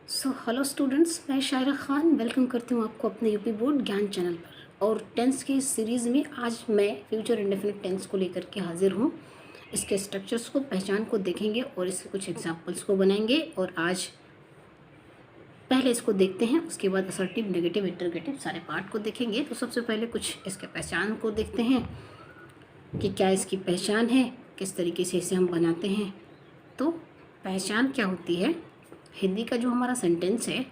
So hello students, मैं शायरा Khan welcome करती हूँ आपको अपने यूपी बोर्ड ज्ञान चैनल पर। और टेंस की इस सीरीज़ में आज मैं फ्यूचर इंडेफिनिट टेंस को लेकर के हाजिर हूँ। इसके स्ट्रक्चर्स को, पहचान को देखेंगे और इसके कुछ एग्जांपल्स को बनाएंगे। और आज पहले इसको देखते हैं, उसके बाद असर्टिव, नेगेटिव, इंटरगेटिव सारे पार्ट को देखेंगे। तो सबसे पहले कुछ इसके पहचान को देखते हैं कि क्या इसकी पहचान है, किस तरीके से इसे हम बनाते हैं। तो पहचान क्या होती है? हिंदी का जो हमारा सेंटेंस है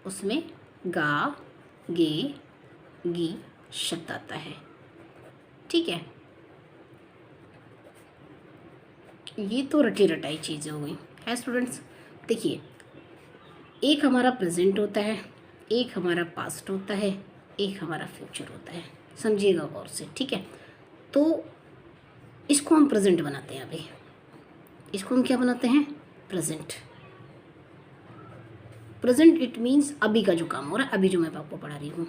उसमें गा, गे, गी शब्द आता है। ठीक है, ये तो रटी रटाई चीज़ें हो गई है स्टूडेंट्स। देखिए, एक हमारा प्रेजेंट होता है, एक हमारा पास्ट होता है, एक हमारा फ्यूचर होता है। समझिएगा गौर से, ठीक है। तो इसको हम प्रेजेंट बनाते हैं। अभी इसको हम क्या बनाते हैं? प्रेजेंट। प्रेजेंट इट मीन्स अभी का जो काम हो रहा है, अभी जो मैं आपको पढ़ा रही हूँ।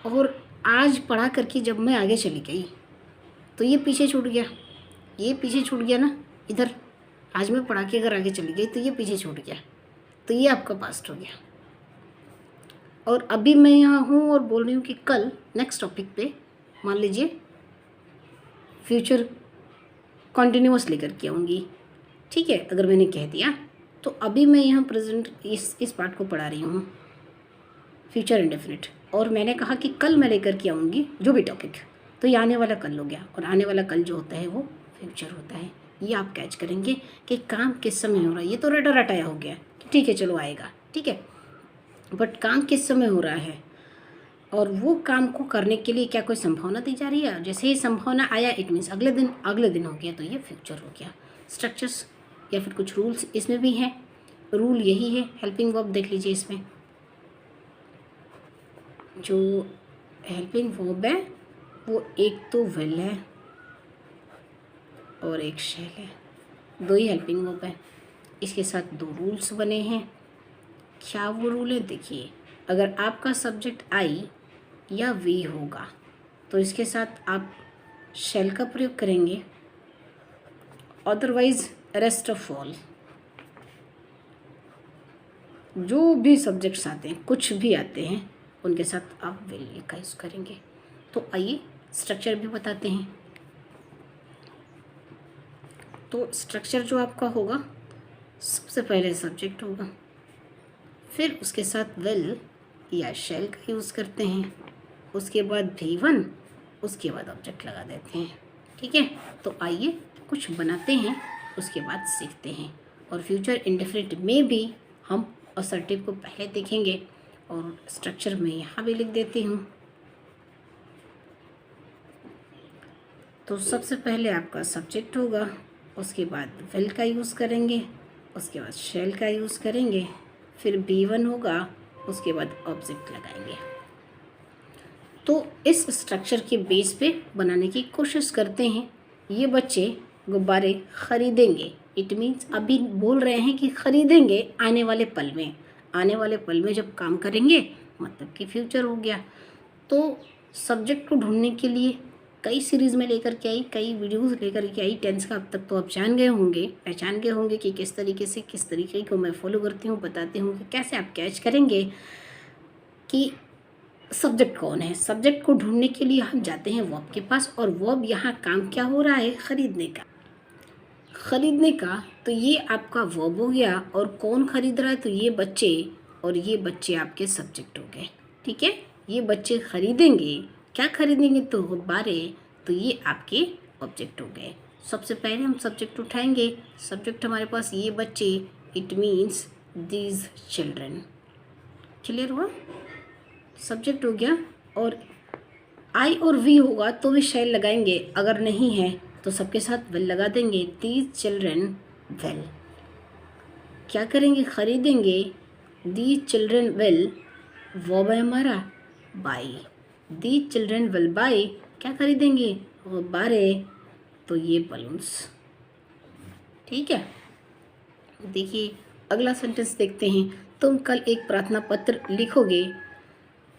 और आज पढ़ा करके जब मैं आगे चली गई तो ये पीछे छूट गया, ये पीछे छूट गया ना इधर। आज मैं पढ़ा के अगर आगे चली गई तो ये पीछे छूट गया, तो ये आपका पास्ट हो गया। और अभी मैं यहाँ हूँ और बोल रही हूँ कि कल नेक्स्ट टॉपिक पे मान लीजिए फ्यूचर कॉन्टिन्यूस लेकर के आऊँगी। ठीक है, अगर मैंने कह दिया तो अभी मैं यहाँ प्रेजेंट इस पार्ट को पढ़ा रही हूँ, फ्यूचर इंडेफिनिट। और मैंने कहा कि कल मैं लेकर के आऊँगी जो भी टॉपिक, तो ये आने वाला कल हो गया। और आने वाला कल जो होता है वो फ्यूचर होता है। ये आप कैच करेंगे कि काम किस समय हो रहा है। ये तो रटा रटाया हो गया कि ठीक है चलो आएगा, ठीक है, बट काम किस समय हो रहा है और वो काम को करने के लिए क्या कोई संभावना दी जा रही है। जैसे ही संभावना आया इट मीन्स अगले दिन हो गया, तो ये फ्यूचर हो गया। स्ट्रक्चर्स या फिर कुछ रूल्स इसमें भी हैं। रूल यही है, हेल्पिंग वर्ब देख लीजिए। इसमें जो हेल्पिंग वर्ब है वो एक तो विल है और एक शैल है, दो ही हेल्पिंग वर्ब है। इसके साथ दो रूल्स बने हैं। क्या वो रूल है? देखिए, अगर आपका सब्जेक्ट आई या वी होगा तो इसके साथ आप शैल का प्रयोग करेंगे, अदरवाइज रेस्ट ऑफ ऑल जो भी सब्जेक्ट्स आते हैं, कुछ भी आते हैं, उनके साथ आप विल का यूज़ करेंगे। तो आइए स्ट्रक्चर भी बताते हैं। तो स्ट्रक्चर जो आपका होगा, सबसे पहले सब्जेक्ट होगा, फिर उसके साथ विल या शैल का यूज़ करते हैं, उसके बाद V1, उसके बाद ऑब्जेक्ट लगा देते हैं। ठीक है, तो आइए कुछ बनाते हैं, उसके बाद सीखते हैं। और फ्यूचर इंडेफिनिट में भी हम असर्टिव को पहले देखेंगे और स्ट्रक्चर में यहाँ भी लिख देती हूँ। तो सबसे पहले आपका सब्जेक्ट होगा, उसके बाद विल का यूज़ करेंगे, उसके बाद शैल का यूज़ करेंगे, फिर B1 होगा, उसके बाद ऑब्जेक्ट लगाएंगे। तो इस स्ट्रक्चर के बेस पे बनाने की कोशिश करते हैं। ये बच्चे गुब्बारे ख़रीदेंगे, इट मीन्स अभी बोल रहे हैं कि ख़रीदेंगे आने वाले पल में। आने वाले पल में जब काम करेंगे मतलब कि फ्यूचर हो गया। तो सब्जेक्ट को ढूंढने के लिए कई सीरीज़ में लेकर के आई, कई वीडियोस लेकर के आई टेंस का। अब तक तो आप जान गए होंगे, पहचान गए होंगे कि किस तरीके से, किस तरीके को मैं फॉलो करती हूँ, बताती हूँ कि कैसे आप कैच करेंगे कि सब्जेक्ट कौन है। सब्जेक्ट को ढूंढने के लिए हम जाते हैं वर्ब के पास, और वर्ब यहाँ काम क्या हो रहा है? ख़रीदने का। ख़रीदने का, तो ये आपका वर्ब हो गया। और कौन ख़रीद रहा है? तो ये बच्चे, और ये बच्चे आपके सब्जेक्ट हो गए। ठीक है, ये बच्चे ख़रीदेंगे। क्या ख़रीदेंगे? तो गुब्बारे, तो ये आपके ऑब्जेक्ट हो गए। सबसे पहले हम सब्जेक्ट उठाएंगे। सब्जेक्ट हमारे पास ये बच्चे, it means these children. Clear हुआ? सब्जेक्ट हो गया। और आई और वी होगा तो भी शैल लगाएंगे, अगर नहीं है तो सबके साथ विल लगा देंगे। These children will. क्या करेंगे? ख़रीदेंगे। दीज चिल्ड्रन विल, वर्ब है हमारा by. These children will by, क्या खरीदेंगे? गुब्बारे, तो ये बलून्स। ठीक है, देखिए अगला सेंटेंस देखते हैं। तुम कल एक प्रार्थना पत्र लिखोगे।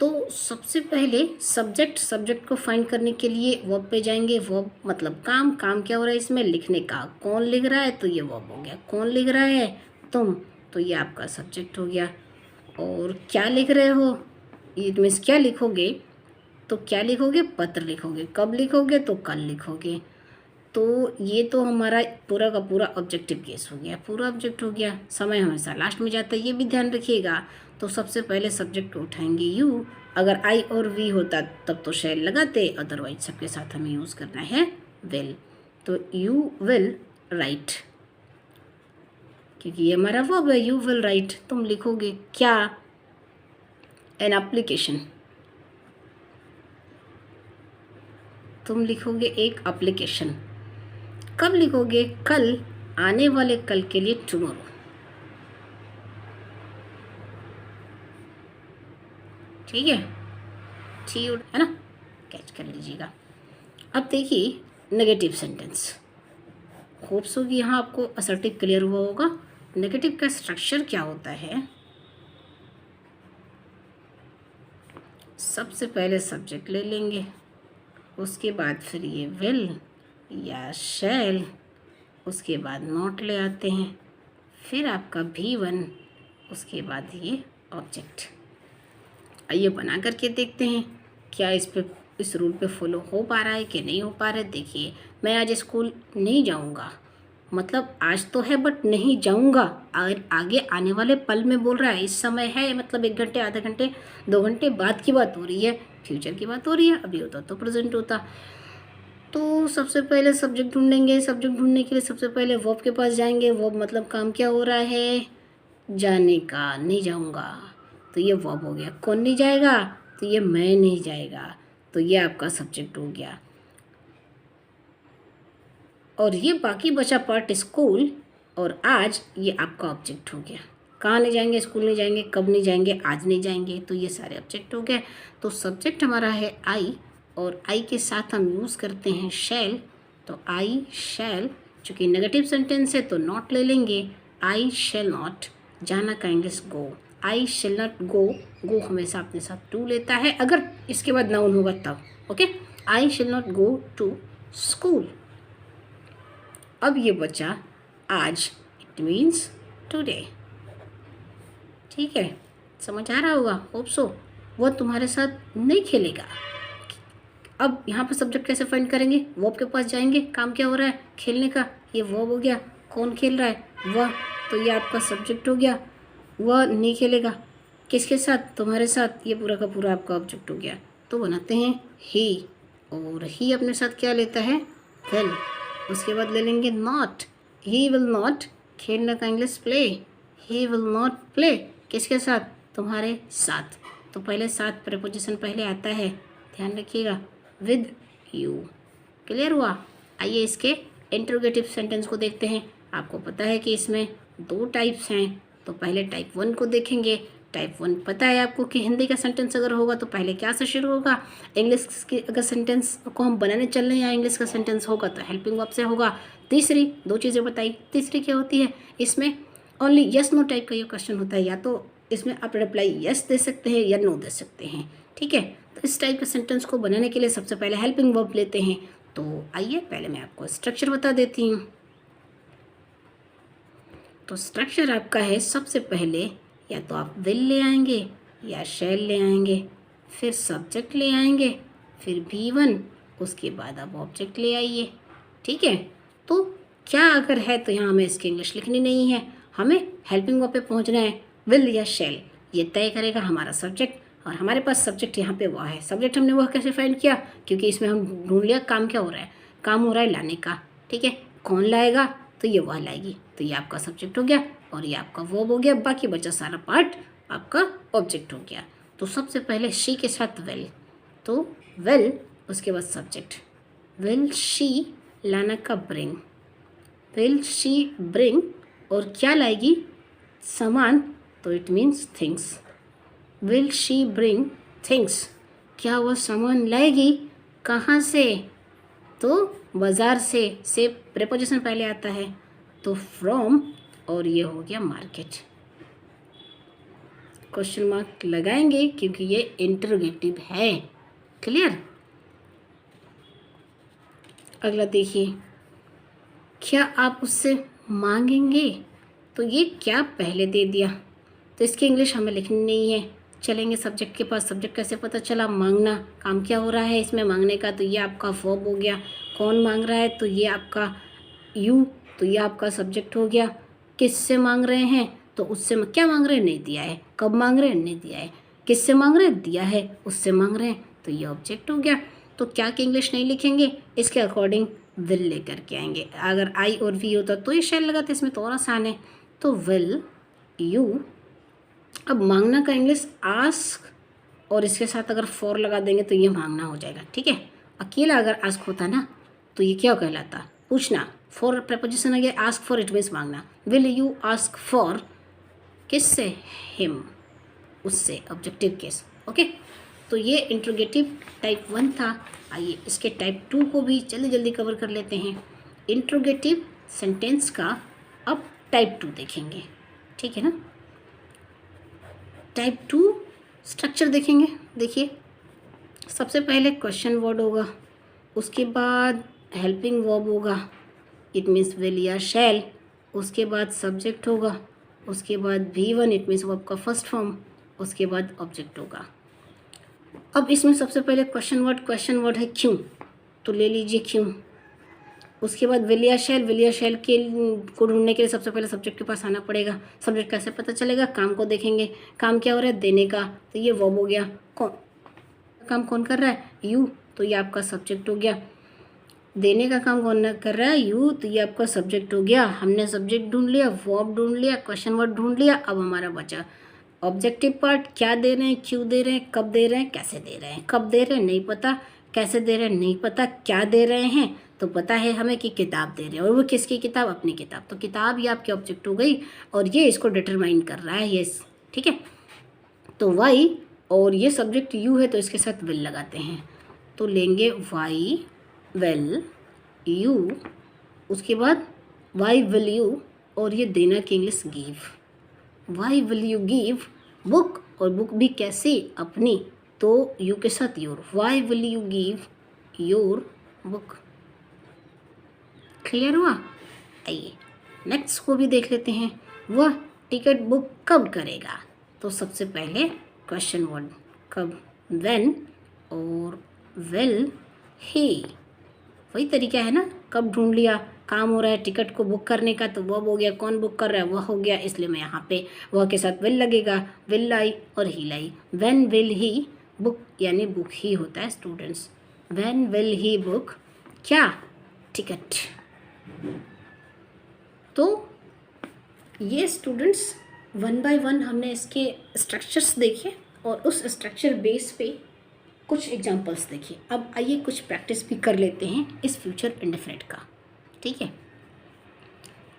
तो सबसे पहले सब्जेक्ट को फाइंड करने के लिए वर्ब पे जाएंगे। वर्ब मतलब काम क्या हो रहा है इसमें? लिखने का। कौन लिख रहा है? तो ये वर्ब हो गया। कौन लिख रहा है? तुम, तो ये आपका सब्जेक्ट हो गया। और क्या लिख रहे हो, ये मीन्स क्या लिखोगे, तो क्या लिखोगे, पत्र लिखोगे। कब लिखोगे, तो कल लिखोगे। तो ये तो हमारा पूरा का पूरा ऑब्जेक्टिव केस हो गया, पूरा ऑब्जेक्ट हो गया। समय हमेशा लास्ट में जाता है, ये भी ध्यान रखिएगा। तो सबसे पहले सब्जेक्ट को उठाएंगे यू, अगर आई और वी होता तब तो शैल लगाते, अदरवाइज सबके साथ हमें यूज़ करना है विल। तो यू विल राइट, क्योंकि ये हमारा वर्ब है, यू विल राइट। तुम लिखोगे क्या, एन एप्लीकेशन, तुम लिखोगे एक एप्लीकेशन। कब लिखोगे, कल, आने वाले कल के लिए टुमारो। ठीक है, ठीक है ना, कैच कर लीजिएगा। अब देखिए नेगेटिव सेंटेंस, होप्स होगी यहाँ आपको असर्टिव क्लियर हुआ होगा। नेगेटिव का स्ट्रक्चर क्या होता है, सबसे पहले सब्जेक्ट ले लेंगे, उसके बाद फिर ये विल या शैल, उसके बाद नॉट ले आते हैं, फिर आपका V1, उसके बाद ये ऑब्जेक्ट। आइए बना करके देखते हैं क्या इस रूल पे फॉलो हो पा रहा है कि नहीं हो पा रहा है। देखिए, मैं आज स्कूल नहीं जाऊंगा, मतलब आज तो है बट नहीं जाऊंगा, और आगे आने वाले पल में बोल रहा है, इस समय है मतलब 1 घंटे, आधे घंटे, 2 घंटे बाद की बात हो रही है, फ्यूचर की बात हो रही है। अभी होता तो प्रेजेंट होता। तो सबसे पहले सब्जेक्ट ढूंढेंगे, सब्जेक्ट ढूंढने के लिए सबसे पहले वर्ब के पास जाएंगे। वर्ब मतलब काम क्या हो रहा है, जाने का, नहीं जाऊंगा, तो ये वर्ब हो गया। कौन नहीं जाएगा, तो ये मैं नहीं जाएगा, तो ये आपका सब्जेक्ट हो गया। और ये बाकी बचा पार्ट स्कूल और आज, ये आपका ऑब्जेक्ट हो गया। कहाँ नहीं जाएंगे, स्कूल नहीं जाएंगे, कब नहीं जाएंगे, आज नहीं जाएंगे, तो ये सारे ऑब्जेक्ट हो गए। तो सब्जेक्ट हमारा है आई, और आई के साथ हम यूज़ करते हैं शैल। तो आई शैल, चूँकि नेगेटिव सेंटेंस है तो नॉट ले लेंगे। आई शैल नॉट, जाना का English go, I shall not गो, गो हमेशा अपने साथ टू लेता है अगर इसके बाद नाउन होगा तब। Okay, I shall not go to school. अब ये बचा आज, इट मीन्स टुडे। ठीक है, समझ आ रहा होगा, होप सो। वो तुम्हारे साथ नहीं खेलेगा। अब यहाँ पर सब्जेक्ट कैसे फाइंड करेंगे, वर्ब के पास जाएंगे, काम क्या हो रहा है, खेलने का, ये वर्ब हो गया। कौन खेल रहा है, वह, तो ये आपका सब्जेक्ट हो गया। वह नहीं खेलेगा, किसके साथ, तुम्हारे साथ, ये पूरा का पूरा आपका ऑब्जेक्ट हो गया। तो बनाते हैं ही, और ही अपने साथ क्या लेता है, विल। उसके बाद ले लेंगे नॉट, ही विल नॉट, खेलने का English play, he will not play, किसके साथ, तुम्हारे साथ। तो पहले साथ प्रीपोजिशन पहले आता है, ध्यान रखिएगा, विद यू। क्लियर हुआ। आइए इसके इंट्रोगेटिव सेंटेंस को देखते हैं। आपको पता है कि इसमें 2 टाइप्स हैं, तो पहले टाइप 1 को देखेंगे। टाइप 1 पता है आपको कि हिंदी का सेंटेंस अगर होगा तो पहले क्या से शुरू होगा, इंग्लिश की अगर सेंटेंस को हम बनाने चल रहे हैं या इंग्लिश का सेंटेंस होगा तो हेल्पिंग वर्ब से होगा। तीसरी 2 चीज़ें बताई, तीसरी क्या होती है, इसमें ओनली यस नो टाइप का ये क्वेश्चन होता है, या तो इसमें आप रिप्लाई यस दे सकते हैं या नो दे सकते हैं। ठीक है, तो इस टाइप के सेंटेंस को बनाने के लिए सबसे पहले हेल्पिंग वर्ब लेते हैं। तो आइए पहले मैं आपको स्ट्रक्चर बता देती हूँ। तो स्ट्रक्चर आपका है, सबसे पहले या तो आप विल ले आएंगे या शैल ले आएंगे, फिर सब्जेक्ट ले आएंगे, फिर V1, उसके बाद आप ऑब्जेक्ट ले आइए। ठीक है, तो क्या अगर है तो यहाँ हमें इसकी इंग्लिश लिखनी नहीं है, हमें हेल्पिंग वर्ब पे पहुँचना है। विल या शैल ये तय करेगा हमारा सब्जेक्ट, और हमारे पास सब्जेक्ट यहाँ पे वह है। सब्जेक्ट हमने वह कैसे फाइंड किया, क्योंकि इसमें हम ढूंढ लिया काम क्या हो रहा है, काम हो रहा है लाने का। ठीक है, कौन लाएगा, तो ये वह लाएगी, तो ये आपका सब्जेक्ट हो गया और ये आपका वर्ब हो गया। बाकी बचा सारा पार्ट आपका ऑब्जेक्ट हो गया। तो सबसे पहले शी के साथ विल, तो विल, उसके बाद सब्जेक्ट, विल शी, लाना का ब्रिंग, विल शी ब्रिंग, और क्या लाएगी, सामान, तो it means things. Will she bring things, क्या वह सामान लाएगी, कहाँ से, तो बाज़ार से प्रीपोजिशन पहले आता है, तो फ्रॉम, और ये हो गया मार्केट। क्वेश्चन मार्क लगाएंगे क्योंकि ये इंटरोगेटिव है। क्लियर। अगला देखिए, क्या आप उससे मांगेंगे, तो ये क्या पहले दे दिया, तो इसकी इंग्लिश हमें लिखनी नहीं है। चलेंगे सब्जेक्ट के पास। सब्जेक्ट कैसे पता चला? मांगना। काम क्या हो रहा है इसमें? मांगने का। तो ये आपका वर्ब हो गया। कौन मांग रहा है? तो ये आपका यू, तो ये आपका सब्जेक्ट हो गया। किससे मांग रहे हैं? तो उससे क्या मांग रहे हैं? नहीं दिया है। कब मांग रहे हैं? नहीं दिया है। किससे मांग रहे हैं? दिया है। उससे मांग रहे हैं, तो ये ऑब्जेक्ट हो गया। तो क्या की इंग्लिश नहीं लिखेंगे, इसके अकॉर्डिंग विल लेकर के आएंगे। अगर आई और वी होता तो ये शैल लगाते, इसमें तो और आसान है। तो विल यू। अब मांगना का इंग्लिश आस्क, और इसके साथ अगर फॉर लगा देंगे तो ये मांगना हो जाएगा। ठीक है। अकेला अगर आस्क होता ना तो ये क्या कहलाता? पूछना। फॉर प्रपोजिशन आ गया, आस्क फॉर इट मीन्स मांगना। विल यू आस्क फॉर, किससे? हिम, उससे, ऑब्जेक्टिव केस। ओके। तो ये इंट्रोगेटिव टाइप 1 था। आइए इसके टाइप 2 को भी जल्दी जल्दी कवर कर लेते हैं। इंट्रोगेटिव सेंटेंस का अब टाइप 2 देखेंगे। ठीक है ना। टाइप 2 स्ट्रक्चर देखेंगे। देखिए, सबसे पहले क्वेश्चन वर्ड होगा, उसके बाद हेल्पिंग वर्ब होगा, इट मीन्स विल या शैल, उसके बाद सब्जेक्ट होगा, उसके बाद V1 इट मीन्स वर्ब का फर्स्ट फॉर्म, उसके बाद ऑब्जेक्ट होगा। अब इसमें सबसे पहले क्वेश्चन वर्ड है क्यों, तो ले लीजिए क्यों। उसके बाद विल या शैल के को ढूंढने के लिए सबसे पहले सब्जेक्ट के पास आना पड़ेगा। सब्जेक्ट कैसे पता चलेगा? काम को देखेंगे। काम क्या हो रहा है? देने का, तो ये वर्ब हो गया। काम कौन कर रहा है? यू, तो ये आपका सब्जेक्ट हो गया। देने का काम कौन कर रहा है? यू, तो ये आपका सब्जेक्ट हो गया। हमने सब्जेक्ट ढूंढ लिया, वर्ब ढूंढ लिया, क्वेश्चन वर्ड ढूंढ लिया। अब हमारा बचा ऑब्जेक्टिव पार्ट। क्या दे रहे हैं, क्यों दे रहे हैं, कब दे रहे हैं, कैसे दे रहे हैं। कब दे रहे हैं नहीं पता, कैसे दे रहे हैं नहीं पता, क्या दे रहे हैं तो पता है हमें कि किताब दे रहे हैं, और वो किसकी किताब? अपनी किताब। तो किताब ये आपकी ऑब्जेक्ट हो गई, और ये इसको डिटरमाइन कर रहा है। यस, ठीक है। तो वाई, और ये सब्जेक्ट यू है तो इसके साथ विल लगाते हैं। तो लेंगे वाई विल यू, उसके बाद वाई विल यू, और ये देना की English give. Why will you give book, और बुक भी कैसी? अपनी, तो यू के साथ your. Why will you give your book. Clear हुआ? आइए नेक्स्ट को भी देख लेते हैं। वह टिकट बुक कब करेगा? तो सबसे पहले क्वेश्चन वर्ड कब, व्हेन, और विल ही। वही तरीका है ना, कब ढूंढ लिया, काम हो रहा है टिकट को बुक करने का, तो वह हो गया। कौन बुक कर रहा है? वह हो गया, इसलिए मैं यहाँ पे वह के साथ विल लगेगा। विल लाई और ही लाई। व्हेन विल ही बुक, यानी बुक ही होता है students. When will he book क्या? टिकट। तो ये स्टूडेंट्स 1 बाय 1 हमने इसके स्ट्रक्चर्स देखे, और उस स्ट्रक्चर बेस पे कुछ एग्जांपल्स देखिए। अब आइए कुछ प्रैक्टिस भी कर लेते हैं इस फ्यूचर इंडेफिनिट का। ठीक है।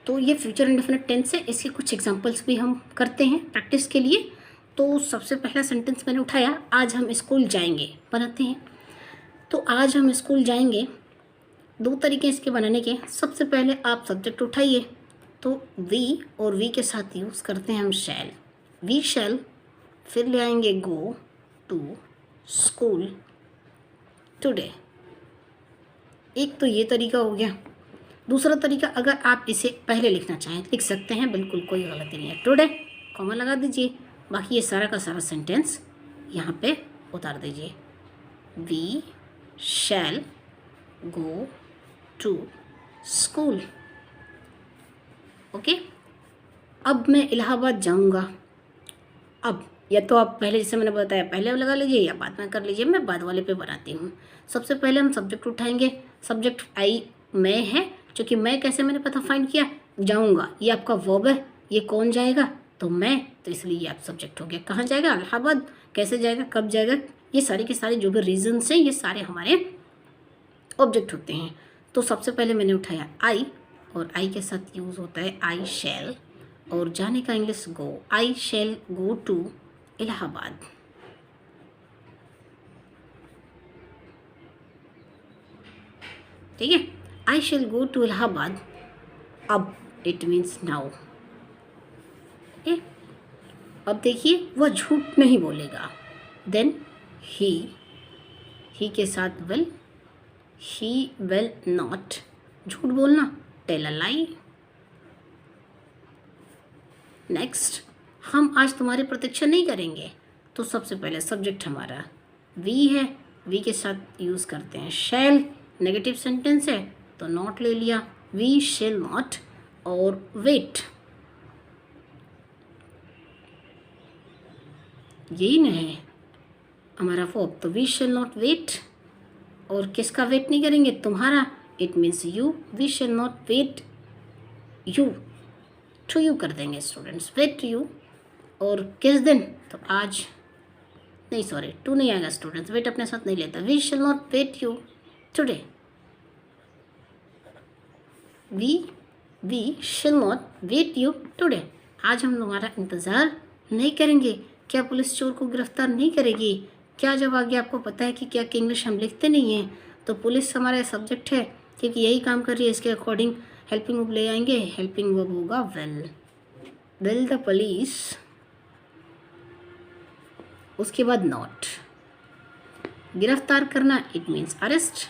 तो ये फ्यूचर इंडेफिनिट टेंस है, इसके कुछ एग्जांपल्स भी हम करते हैं प्रैक्टिस के लिए। तो सबसे पहला सेंटेंस मैंने उठाया, आज हम स्कूल जाएंगे, बनाते हैं। तो आज हम स्कूल जाएंगे, 2 तरीके इसके बनाने के। सबसे पहले आप सब्जेक्ट उठाइए, तो वी, और वी के साथ यूज़ करते हैं हम शैल। वी शैल, फिर ले आएंगे गो टू स्कूल टुडे। एक तो ये तरीका हो गया। दूसरा तरीका, अगर आप इसे पहले लिखना चाहें लिख सकते हैं, बिल्कुल कोई गलती नहीं है। टुडे कॉमा लगा दीजिए, बाकी ये सारा का सारा सेंटेंस यहाँ पे उतार दीजिए। We shall go to school. Okay. अब मैं इलाहाबाद जाऊँगा। अब या तो आप पहले, जैसे मैंने बताया, पहले लगा लीजिए या बाद में कर लीजिए, मैं बाद वाले पे बनाती हूँ। सबसे पहले हम सब्जेक्ट उठाएंगे। सब्जेक्ट आई मैं है, क्योंकि मैं कैसे मैंने पता फाइंड किया? जाऊँगा, ये आपका वर्ब है। ये कौन जाएगा? तो मैं, तो इसलिए ये आप सब्जेक्ट हो गया। कहाँ जाएगा? इलाहाबाद। कैसे जाएगा, कब जाएगा, ये सारे के सारे जो भी रीजन्स हैं, ये सारे हमारे ऑब्जेक्ट होते हैं। तो सबसे पहले मैंने उठाया आई, और आई के साथ यूज़ होता है आई शैल, और जाने का English go. I shall go to Allahabad. ठीक है। I shall go to Allahabad. अब इट मीन्स नाउ। अब देखिए, वह झूठ नहीं बोलेगा। देन ही के साथ विल, ही विल नॉट, झूठ बोलना, टेल अ लाई। नेक्स्ट, हम आज तुम्हारी प्रतीक्षा नहीं करेंगे। तो सबसे पहले सब्जेक्ट हमारा वी है, वी के साथ यूज़ करते हैं शैल। नेगेटिव सेंटेंस है तो नॉट ले लिया, वी शैल नॉट। और वेट, यही न है हमारा वर्ब, तो वी शैल नॉट वेट। और किसका वेट नहीं करेंगे? तुम्हारा। It means you, we shall not wait you, to you कर देंगे स्टूडेंट्स, वेट टू यू। और किस दिन? तो आज नहीं, सॉरी टू नहीं आएगा स्टूडेंट्स, वेट अपने साथ नहीं लेता। We shall not wait you today, we shall not wait you today. आज हम तुम्हारा इंतज़ार नहीं करेंगे। क्या पुलिस चोर को गिरफ्तार नहीं करेगी? क्या जब आगे आपको पता है कि क्या कि इंग्लिश हम लिखते नहीं हैं, तो पुलिस हमारा सब्जेक्ट है क्योंकि यही काम कर रही है, इसके अकॉर्डिंग हेल्पिंग वर्ब ले आएंगे। हेल्पिंग वर्ब होगा विल द पुलिस, उसके बाद नॉट। गिरफ्तार करना, it means arrest.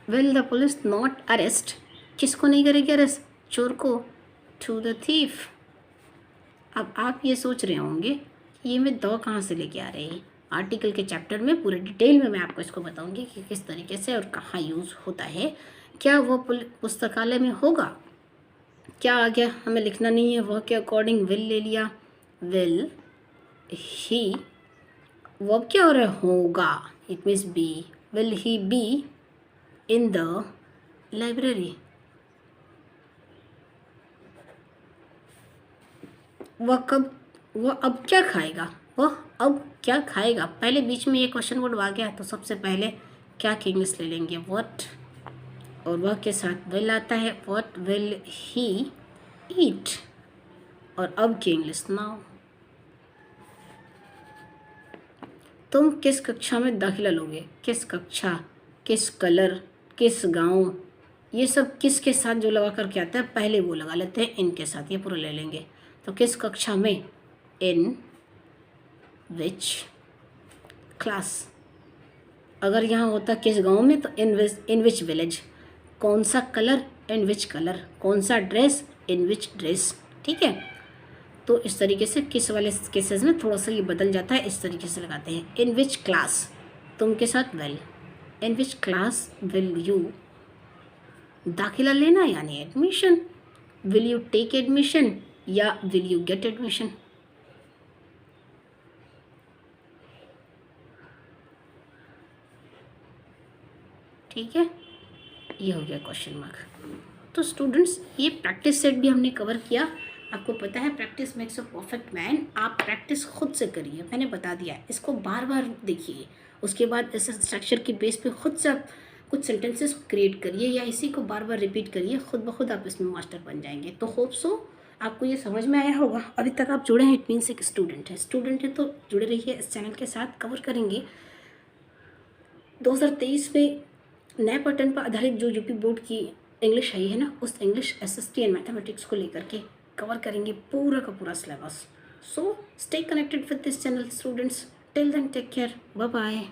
Will the police not arrest, किसको नहीं करेगी अरेस्ट? चोर को, टू द थीफ। अब आप ये सोच रहे होंगे कि ये मैं दो कहाँ से लेके आ रही है। आर्टिकल के चैप्टर में पूरे डिटेल में मैं आपको इसको बताऊंगी कि किस तरीके से और कहाँ यूज़ होता है। क्या वो पुस्तकालय में होगा? क्या आ गया? हमें लिखना नहीं है, वह के अकॉर्डिंग विल ले लिया। विल ही, वर्ब क्या हो रहा है? होगा, it means be. Will he be in the library, वह अब क्या खाएगा? वह अब क्या खाएगा? पहले बीच में ये क्वेश्चन वर्ड आ गया तो सबसे पहले क्या की इंग्लिश ले लेंगे? व्हाट, और वह के साथ विल आता है, व्हाट विल ही ईट। और अब की इंग्लिश नाउ। तुम किस कक्षा में दाखिला लोगे? किस कक्षा, किस कलर, किस गांव, ये सब किस के साथ जो लगा कर के आता है पहले वो लगा लेते हैं, इनके साथ ये पूरा ले लेंगे। तो किस कक्षा में? इन विच क्लास। अगर यहाँ होता किस गांव में तो इन विच विलेज। कौन सा कलर? In which colour. कौन सा ड्रेस? इन विच ड्रेस। ठीक है, तो इस तरीके से किस वाले केसेस में थोड़ा सा ये बदल जाता है, इस तरीके से लगाते हैं। इन विच क्लास, तुम के साथ will. In which class will you, दाखिला लेना यानी admission. Will you take admission या विल यू गेट एडमिशन। ठीक है, ये हो गया क्वेश्चन मार्क। तो स्टूडेंट्स, ये प्रैक्टिस सेट भी हमने कवर किया। आपको पता है practice makes a perfect man. आप प्रैक्टिस खुद से करिए, मैंने बता दिया, इसको बार बार देखिए। उसके बाद इस स्ट्रक्चर की बेस पे खुद से आप कुछ सेंटेंसेस क्रिएट करिए या इसी को बार बार रिपीट करिए, खुद ब खुद आप इसमें मास्टर बन जाएंगे। तो होप सो आपको ये समझ में आया होगा। अभी तक आप जुड़े हैं, इट मीन्स एक स्टूडेंट है तो जुड़े रहिए इस चैनल के साथ। कवर करेंगे 2023 में नए पैटर्न पर आधारित जो यूपी बोर्ड की इंग्लिश आई है ना, उस इंग्लिश एसएसटी एंड मैथमेटिक्स को लेकर के कवर करेंगे पूरा का पूरा syllabus. So stay connected with this channel students. Till then take care, bye bye.